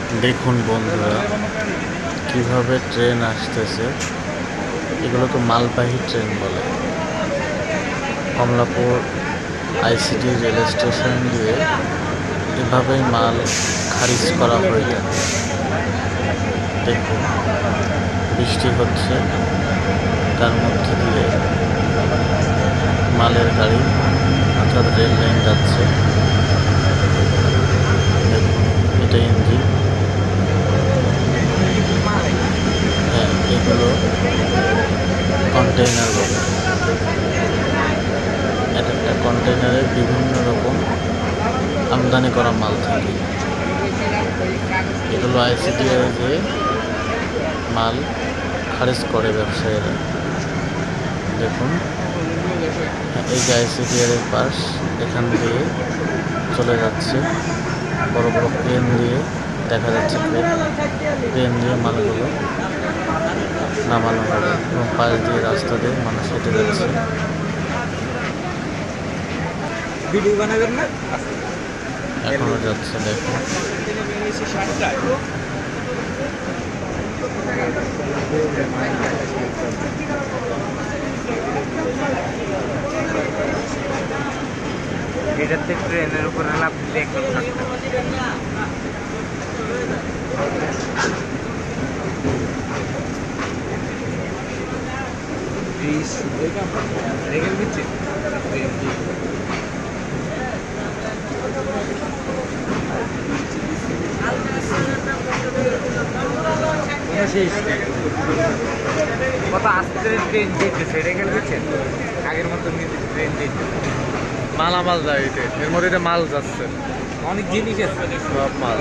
দেখুন বন্ধুরা, কিভাবে ট্রেন আসতেছে। এগুলোকে মালবাহী ট্রেন বলে। কমলাপুর আইসিডি রেল স্টেশন দিয়ে এভাবেই মাল খারিজ করা হয়ে থাকে। দেখুন, বৃষ্টি হচ্ছে, তার মধ্যে দিয়ে মালের গাড়ি অর্থাৎ রেল লাইন যাচ্ছে। দেখুন, এটা ইঞ্জিন। হ্যাঁ, এগুলো কন্টেইনার বলে। এক একটা কন্টেইনারে বিভিন্ন রকম আমদানি করা মাল থাকে। এগুলো আইসিডিআই যে মাল খারিজ করে ব্যবসায়ীরা। দেখুন, এই যে আইসিডিআর এর পাশ, এখান দিয়ে চলে যাচ্ছে। বড় বড় ক্রেন দিয়ে দেখা যাচ্ছে, ক্রেন দিয়ে মালগুলো নামানো হবে এবং পাশ দিয়ে রাস্তা দিয়ে মানুষ হেঁটে যাচ্ছে। ভিডিও বানাবেন না? এখনো যাচ্ছে। দেখুন, এটাতে ট্রেনের উপরে লাভ দেখতে থাকতে রেগেল দিচ্ছে। কত আস্তে ট্রেন দিচ্ছে, রেগেল দিচ্ছে। আগের মতো ট্রেন দিচ্ছে, মালামাল যায়। এর মধ্যে মাল যাচ্ছে, অনেক জিনিস আছে, সব মাল।